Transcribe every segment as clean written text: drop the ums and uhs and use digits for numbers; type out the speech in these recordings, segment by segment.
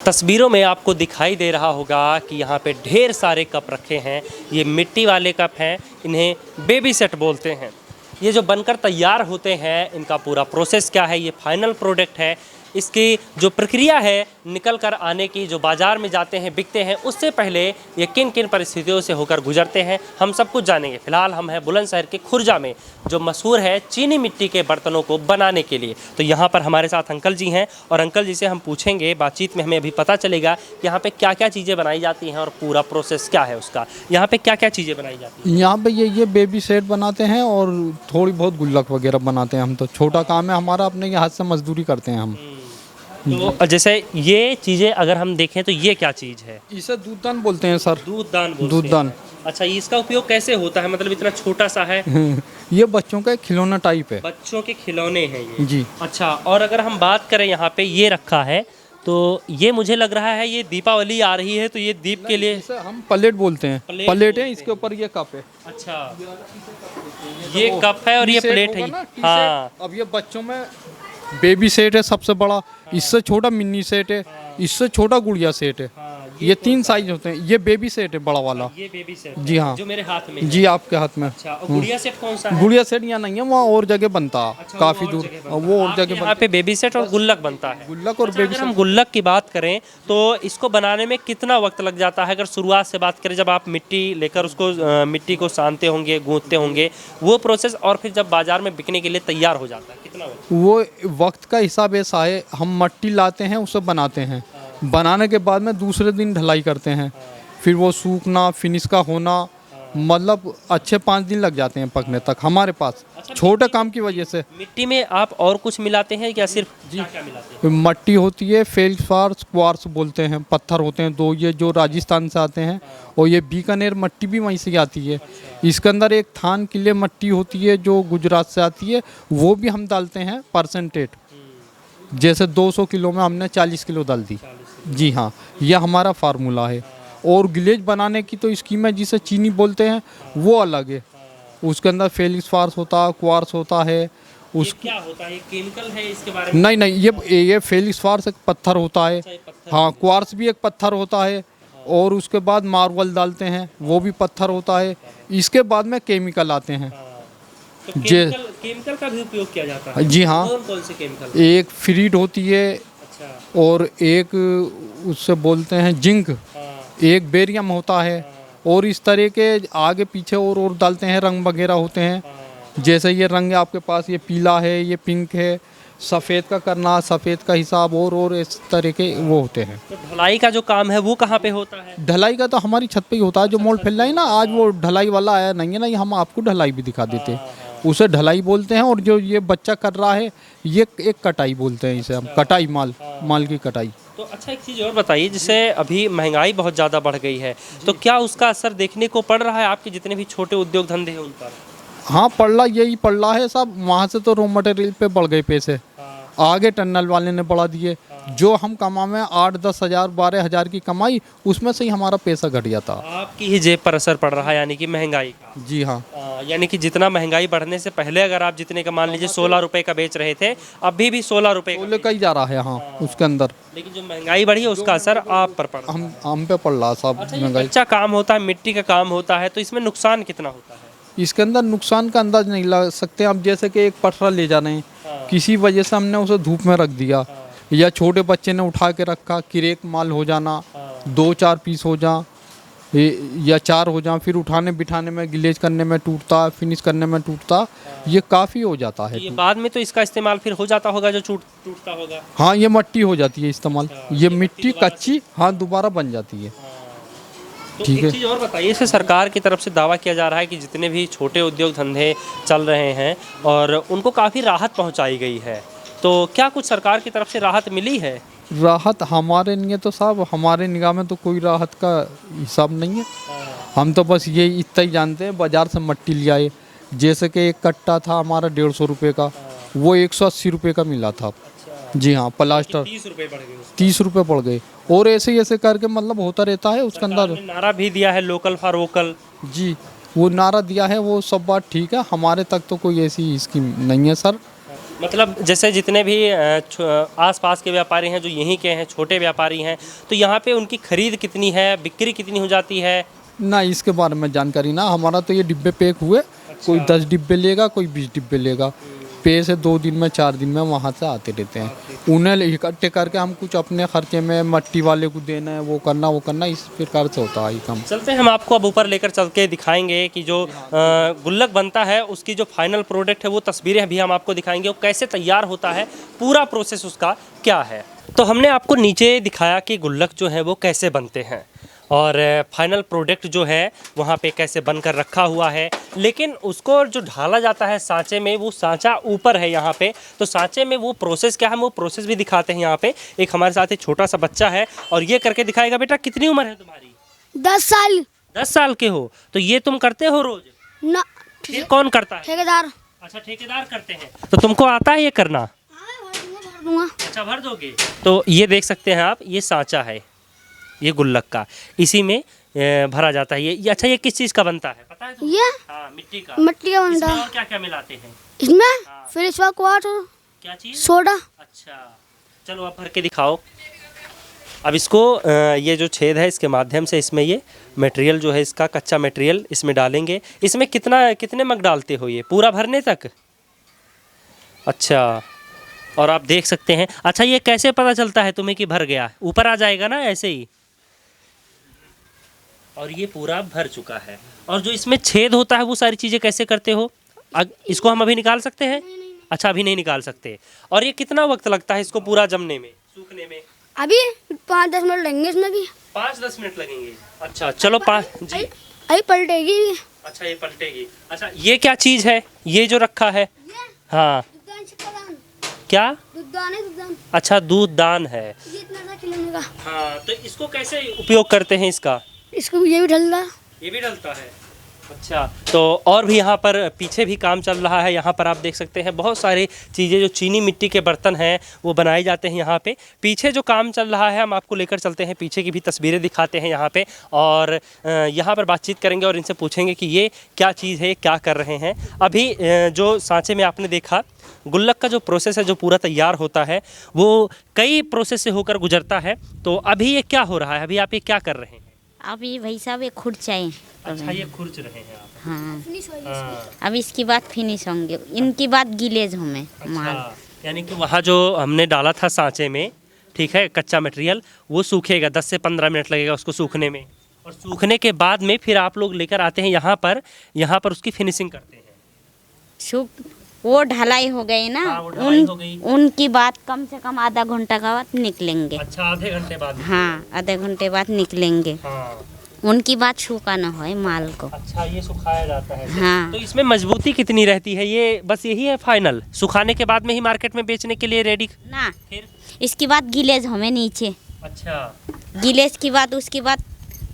तस्वीरों में आपको दिखाई दे रहा होगा कि यहाँ पे ढेर सारे कप रखे हैं। ये मिट्टी वाले कप हैं, इन्हें बेबी सेट बोलते हैं। ये जो बनकर तैयार होते हैं, इनका पूरा प्रोसेस क्या है, ये फाइनल प्रोडक्ट है, इसकी जो प्रक्रिया है निकल कर आने की, जो बाज़ार में जाते हैं बिकते हैं, उससे पहले ये किन किन परिस्थितियों से होकर गुजरते हैं, हम सब कुछ जानेंगे। फिलहाल हम हैं बुलंदशहर के खुर्जा में, जो मशहूर है चीनी मिट्टी के बर्तनों को बनाने के लिए। तो यहाँ पर हमारे साथ अंकल जी हैं और अंकल जी से हम पूछेंगे, बातचीत में हमें अभी पता चलेगा कि यहाँ पे क्या क्या चीज़ें बनाई जाती हैं और पूरा प्रोसेस क्या है उसका। यहाँ पे क्या क्या चीज़ें बनाई जाती हैं? यहाँ पे ये बेबी सेट बनाते हैं और थोड़ी बहुत गुल्लक वगैरह बनाते हैं। हम तो छोटा काम है हमारा, अपने के हाथ से मजदूरी करते हैं हम। तो जैसे ये चीज़ें अगर हम देखें तो ये क्या चीज़ है? इसे दूधदान बोलते हैं सर। दूधदान बोलते दूधदान। हैं। अच्छा, इसका उपयोग कैसे होता है? मतलब इतना छोटा सा है। ये बच्चों का एक खिलौना टाइप है। बच्चों के खिलौने हैं ये? जी। अच्छा, और अगर हम बात करें यहाँ पे ये रखा है, तो ये मुझे लग रहा है ये दीपावली आ रही है तो ये दीप के लिए इसे हम प्लेट बोलते हैं। प्लेट प्लेट बोलते है, इसके ऊपर ये कप है। अच्छा, ये कप है और ये टी-सेट प्लेट होगा है। ना, टी-सेट। हाँ, अब ये बच्चों में बेबी सेट है सबसे बड़ा, इससे छोटा मिनी सेट है, इससे छोटा गुड़िया सेट है। ये 3 साइज होते हैं। ये बेबी सेट है बड़ा वाला। ये बेबी सेट जी हाँ। जो मेरे हाथ में है। जी आपके हाथ में। अच्छा, और गुड़िया सेट कौन सा है? गुड़िया सेट यहाँ नहीं है, वहाँ और जगह बनता है। अच्छा, काफी और दूर जगह बनता वो है। और आपके जगह यहाँ पे बेबी सेट और गुल्लक बनता है। गुल्लक और अच्छा, बेबी अगर हम सेट। गुल्लक की बात करें तो इसको बनाने में कितना वक्त लग जाता है? अगर शुरुआत से बात करें, जब आप मिट्टी लेकर उसको मिट्टी को सानते होंगे, गूंथते होंगे, वो प्रोसेस, और फिर जब बाजार में बिकने के लिए तैयार हो जाता है, कितना वक्त? वो वक्त का हिसाब ऐसा है, हम मट्टी लाते हैं, उसे बनाते हैं। बनाने के बाद में दूसरे दिन ढलाई करते हैं, फिर वो सूखना, फिनिश का होना, मतलब अच्छे 5 दिन लग जाते हैं पकने तक हमारे पास। छोटे काम की वजह से। मिट्टी में आप और कुछ मिलाते हैं क्या? सिर्फ क्या क्या मिलाते हैं? मट्टी होती है, फेल्डस्पार, क्वार्ट्स बोलते हैं, पत्थर होते हैं 2, ये जो राजस्थान से आते हैं, और ये बीकानेर मट्टी भी वहीं से आती है। इसके अंदर एक थान किले मट्टी होती है जो गुजरात से आती है, वो भी हम डालते हैं परसेंटेज। जैसे 200 किलो में हमने 40 किलो डाल दी। जी हाँ, यह हमारा फार्मूला है। और गिलेज बनाने की तो स्कीम है, जिसे चीनी बोलते हैं, वो अलग है। उसके अंदर फेल्डस्पार होता है, क्वार्ट्स होता है। उस ये क्या होता है? ये केमिकल है इसके बारे में? नहीं, ये फेल्डस्पार एक पत्थर होता है। अच्छा, ये पत्थर। हाँ, क्वार्ट्स भी एक पत्थर होता है। और उसके बाद मार्बल डालते हैं, वो भी पत्थर होता है। इसके बाद में केमिकल आते हैं। तो केमिकल का भी उपयोग किया जाता है? जी हाँ। कौन कौन से केमिकल? एक फ्रीड होती है, अच्छा। और एक उससे बोलते हैं जिंक, एक बेरियम होता है, और इस तरह के आगे पीछे और डालते हैं। रंग वगैरह होते हैं, जैसे ये रंग है आपके पास, ये पीला है, ये पिंक है। सफ़ेद का करना, सफ़ेद का हिसाब, और इस तरह के वो होते हैं। तो ढलाई का जो काम है वो कहाँ पे होता है? ढलाई का तो हमारी छत पे ही होता है। जो मोल्ड फैल रहा है ना, आज वो ढलाई वाला आया नहीं है ना, ये हम आपको ढलाई भी दिखा देते हैं। उसे ढलाई बोलते हैं। और जो ये बच्चा कर रहा है, ये एक कटाई बोलते हैं इसे हम। कटाई माल की कटाई। तो अच्छा, एक चीज़ और बताइए, जैसे अभी महंगाई बहुत ज़्यादा बढ़ गई है, तो क्या उसका असर देखने को पड़ रहा है आपके जितने भी छोटे उद्योग धंधे हैं उन पर? हाँ, यही पड़ रहा है सब। वहाँ से तो रॉ मटेरियल पे बढ़ गए पैसे, आगे टनल वाले ने बढ़ा दिए। जो हम कमावे 8-10 हज़ार 12 हज़ार की कमाई, उसमें से ही हमारा पैसा घट जाता। आपकी ही जेब पर असर पड़ रहा है, यानी कि महंगाई का? जी हाँ। यानी कि जितना महंगाई बढ़ने से पहले अगर आप जितने का मान लीजिए 16 रुपए का बेच रहे थे, अभी भी 16 रुपए का लेकर ही जा रहा है। हाँ, उसके अंदर। लेकिन जो महंगाई बढ़ी है उसका असर आप पर पड़ रहा है। हम पे पड़ रहा सब अच्छा, ये महंगाई। कच्चा काम होता है, मिट्टी का काम होता है, तो इसमें नुकसान कितना होता है? इसके अंदर नुकसान का अंदाज नहीं लगा सकते आप। जैसे कि एक पटरा ले जा रहे हैं, किसी वजह से हमने उसे धूप में रख दिया, या छोटे बच्चे ने उठा के रखा, किरेक माल हो जाना, 2-4 पीस हो जा, या 4 हो जाए, फिर उठाने बिठाने में, गिलेज करने में टूटता, फिनिश करने में टूटता, ये काफ़ी हो जाता है। ये बाद में तो इसका इस्तेमाल फिर हो जाता होगा जो टूटता होगा? हाँ, ये मट्टी हो जाती है इस्तेमाल। ये मिट्टी कच्ची, हाँ, दोबारा बन जाती है। तो ठीक एक है। चीज़ और बताइए, इसे सरकार की तरफ से दावा किया जा रहा है कि जितने भी छोटे उद्योग धंधे चल रहे हैं और उनको काफ़ी राहत पहुंचाई गई है, तो क्या कुछ सरकार की तरफ से राहत मिली है? राहत हमारे लिए तो साहब, हमारे निगाह में तो कोई राहत का हिसाब नहीं है। हम तो बस ये इतना ही जानते हैं, बाज़ार से मट्टी ले आए। जैसे कि एक कट्टा था हमारा 150 रुपये का, वो 180 रुपये का मिला था। जी हाँ, प्लास्टर 30 रुपए बढ़ गए। 30 रुपये पड़ गए। और ऐसे करके मतलब होता रहता है उसके अंदर। सरकार ने नारा भी दिया है, लोकल फॉर वोकल। जी, वो नारा दिया है, वो सब बात ठीक है। हमारे तक तो कोई ऐसी स्कीम नहीं है सर। मतलब जैसे जितने भी आसपास के व्यापारी हैं जो यहीं के हैं, छोटे व्यापारी हैं, तो यहाँ पे उनकी खरीद कितनी है, बिक्री कितनी हो जाती है? ना इसके बारे में जानकारी ना, हमारा तो ये डिब्बे पैक हुए, कोई 10 डिब्बे लेगा, कोई 20 डिब्बे लेगा। पे से 2 दिन में 4 दिन में वहाँ से आते रहते हैं। उन्हें इकट्ठे करके हम कुछ अपने खर्चे में मट्टी वाले को देना है, वो करना, इस प्रकार से होता है ये काम। चलते हैं, हम आपको अब ऊपर लेकर चल के दिखाएंगे कि जो गुल्लक बनता है उसकी जो फाइनल प्रोडक्ट है वो तस्वीरें भी हम आपको दिखाएंगे, वो कैसे तैयार होता है, पूरा प्रोसेस उसका क्या है। तो हमने आपको नीचे दिखाया कि गुल्लक जो है वो कैसे बनते हैं और फाइनल प्रोडक्ट जो है वहाँ पे कैसे बनकर रखा हुआ है, लेकिन उसको जो ढाला जाता है सांचे में, वो सांचा ऊपर है यहाँ पे। तो सांचे में वो प्रोसेस क्या है, वो प्रोसेस भी दिखाते हैं यहाँ पे। एक हमारे साथ एक छोटा सा बच्चा है और ये करके दिखाएगा। बेटा कितनी उम्र है तुम्हारी? 10 साल। 10 साल के हो, तो ये तुम करते हो रोज? ना, ये कौन करता है? ठेकेदार। अच्छा, ठेकेदार करते हैं। तो तुमको आता है ये करना? भर दूंगा। अच्छा, भर दोगे। तो ये देख सकते हैं आप, ये सांचा है ये गुल्लक का, इसी में भरा जाता है ये। अच्छा, ये किस चीज़ का बनता है पता है तुमको? ये हाँ, मिट्टी का। मिट्टी का बनता इसमें है। और क्या क्या मिलाते हैं इसमें हाँ। फिर इसका वाटर, क्या चीज़? सोडा। अच्छा, चलो आप भर के दिखाओ। अब इसको ये जो छेद है इसके माध्यम से इसमें ये मटेरियल जो है इसका कच्चा मटेरियल इसमें डालेंगे। इसमें कितने मग डालते हो ये पूरा भरने तक? अच्छा, और आप देख सकते हैं। अच्छा, ये कैसे पता चलता है तुम्हें कि भर गया? ऊपर आ जाएगा ना ऐसे ही। और ये पूरा भर चुका है। और जो इसमें छेद होता है वो सारी चीज़ें कैसे करते हो? इसको हम अभी निकाल सकते हैं? अच्छा, अभी नहीं निकाल सकते। और ये कितना वक्त लगता है इसको पूरा जमने में, सूखने में? अभी 5-10 मिनट लगेंगे इसमें भी। 5-10 मिनट लगेंगे। अच्छा, चलो 5 जी। अभी पलटेगी। अच्छा, ये पलटेगी। अच्छा, ये क्या चीज़ है ये जो रखा है? हाँ, क्या? दूधदान। अच्छा, दूध दान है। ये इतना सा किलो का। हाँ, तो इसको कैसे उपयोग करते हैं इसका? इसको ये भी डलता। ये भी डलता है। अच्छा, तो और भी यहाँ पर पीछे भी काम चल रहा है। यहाँ पर आप देख सकते हैं बहुत सारी चीज़ें जो चीनी मिट्टी के बर्तन हैं वो बनाए जाते हैं यहाँ पे। पीछे जो काम चल रहा है हम आपको लेकर चलते हैं, पीछे की भी तस्वीरें दिखाते हैं यहाँ पे, और यहाँ पर बातचीत करेंगे और इनसे पूछेंगे कि ये क्या चीज़ है, क्या कर रहे हैं। अभी जो सांचे में आपने देखा गुल्लक का जो प्रोसेस है जो पूरा तैयार होता है वो कई प्रोसेस से होकर गुजरता है। तो अभी ये क्या हो रहा है, अभी आप ये क्या कर रहे हैं? अभी भाई साहब एक खुर्चाएँ। अच्छा, ये खुर्च रहे हैं आप। हाँ, अब इसकी बात फिनिश होंगे, इनकी बात गिलेज होंगे माल। अच्छा, यानी कि वहाँ जो हमने डाला था सांचे में, ठीक है, कच्चा मटेरियल, वो सूखेगा। 10 से 15 मिनट लगेगा उसको सूखने में, और सूखने के बाद में फिर आप लोग लेकर आते हैं यहाँ पर उसकी फिनिशिंग करते हैं। सूख वो ढलाई हो गई ना, हाँ, वो ढलाई हो गई। उनकी बात कम से कम आधा घंटा का बाद निकलेंगे। अच्छा, आधे घंटे बाद? हाँ, आधे घंटे बाद निकलेंगे। हाँ। उनकी बात सूखाना है माल को। अच्छा, ये सुखाया जाता है। हाँ। तो इसमें मजबूती कितनी रहती है? ये बस यही है फाइनल, सुखाने के बाद में ही मार्केट में बेचने के लिए रेडी ना, फिर? इसकी बात गिलेज हमें नीचे। अच्छा, गिलेज की बात, उसकी बात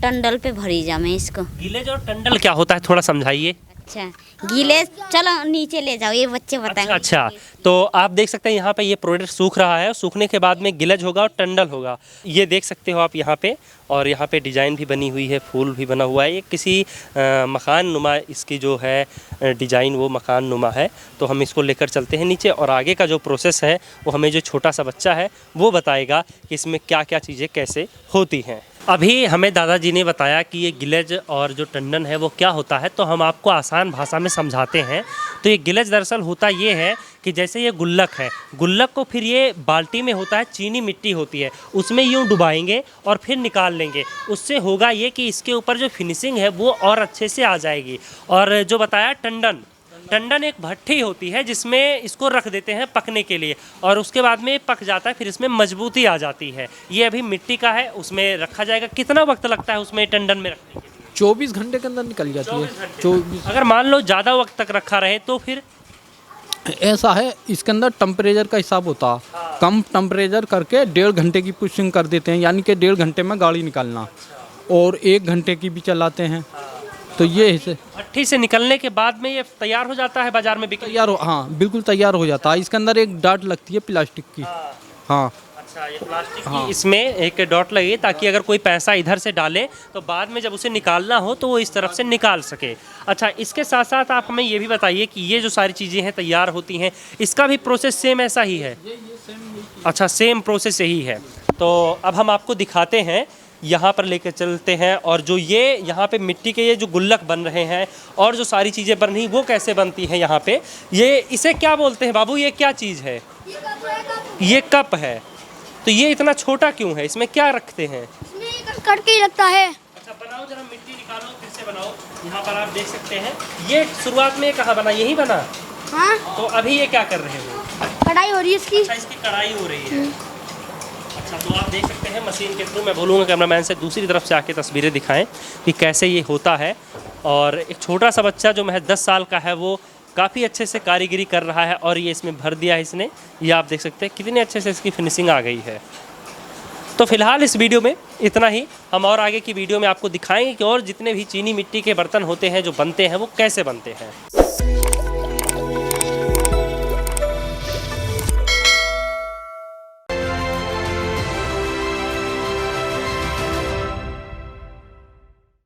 टंडल पे भरी जामे इसको। गिलेज और टंडल क्या होता है, थोड़ा समझाइए। अच्छा, गिलेज चलो नीचे ले जाओ, ये बच्चे बताएंगे। अच्छा, तो आप देख सकते हैं यहाँ पे ये प्रोडक्ट सूख रहा है, सूखने के बाद में गिलज होगा और टंडल होगा। ये देख सकते हो आप यहाँ पे, और यहाँ पे डिज़ाइन भी बनी हुई है, फूल भी बना हुआ है। ये किसी मकान नुमा इसकी जो है डिज़ाइन वो मकान नुमा है। तो हम इसको लेकर चलते हैं नीचे, और आगे का जो प्रोसेस है वो हमें जो छोटा सा बच्चा है वो बताएगा कि इसमें क्या क्या चीज़ें कैसे होती हैं। अभी हमें दादाजी ने बताया कि ये गिलज और जो टंडन है वो क्या होता है, तो हम आपको आसान भाषा में समझाते हैं। तो ये गिलज दरअसल होता ये है कि जैसे ये गुल्लक है, गुल्लक को फिर ये बाल्टी में होता है, चीनी मिट्टी होती है, उसमें यूँ डुबाएंगे और फिर निकाल लेंगे। उससे होगा ये कि इसके ऊपर जो फिनिशिंग है वो और अच्छे से आ जाएगी। और जो बताया टंडन एक भट्टी होती है जिसमें इसको रख देते हैं पकने के लिए, और उसके बाद में पक जाता है, फिर इसमें मजबूती आ जाती है। ये अभी मिट्टी का है, उसमें रखा जाएगा। कितना वक्त लगता है उसमें टंडन में रखने के लिए? 24 घंटे के अंदर निकल जाती है। 24। अगर मान लो ज़्यादा वक्त तक रखा रहे तो फिर? ऐसा है, इसके अंदर टेम्परेचर का हिसाब होता है। कम टेम्परेचर करके 1.5 घंटे की पुशिंग कर देते हैं, यानी कि 1.5 घंटे में गाड़ी निकालना, और 1 घंटे की भी चलाते हैं। तो ये है, भट्टी से निकलने के बाद में ये तैयार हो जाता है, बाजार में बिक तैयार हो, हाँ बिल्कुल तैयार हो जाता है। इसके अंदर एक डाट लगती है प्लास्टिक की। हाँ, अच्छा, ये प्लास्टिक की इसमें एक डॉट लगी ताकि अगर कोई पैसा इधर से डाले तो बाद में जब उसे निकालना हो तो वो इस तरफ से निकाल सके। अच्छा, इसके साथ साथ आप हमें ये भी बताइए कि ये जो सारी चीज़ें हैं तैयार होती हैं, इसका भी प्रोसेस सेम ऐसा ही है? अच्छा, सेम प्रोसेस यही है। तो अब हम आपको दिखाते हैं, यहाँ पर लेकर चलते हैं, और जो ये यहाँ पे मिट्टी के ये जो गुल्लक बन रहे हैं और जो सारी चीज़ें बन रही वो कैसे बनती हैं यहाँ पे, ये इसे क्या बोलते हैं बाबू, ये क्या चीज़ है? ये कप है। तो ये इतना छोटा क्यों है, इसमें क्या रखते हैं? इसमें ये कट के ही लगता है। अच्छा, बनाओ जरा, मिट्टी निकालो, फिर से बनाओ। यहाँ पर आप देख सकते हैं, ये शुरुआत में कहाँ बना, यहीं बना? हाँ, तो अभी ये क्या कर रहे हो? कढ़ाई हो रही है इसकी। अच्छा, इसकी कढ़ाई हो रही है। अच्छा, तो आप देख सकते हैं मशीन के थ्रू, मैं बोलूँगा कैमरामैन से दूसरी तरफ से आके तस्वीरें दिखाएं कि कैसे ये होता है। और एक छोटा सा बच्चा जो महज 10 साल का है वो काफ़ी अच्छे से कारीगरी कर रहा है, और ये इसमें भर दिया है इसने। ये आप देख सकते हैं कितने अच्छे से इसकी फिनिशिंग आ गई है। तो फिलहाल इस वीडियो में इतना ही। हम और आगे की वीडियो में आपको दिखाएंगे कि और जितने भी चीनी मिट्टी के बर्तन होते हैं जो बनते हैं वो कैसे बनते हैं।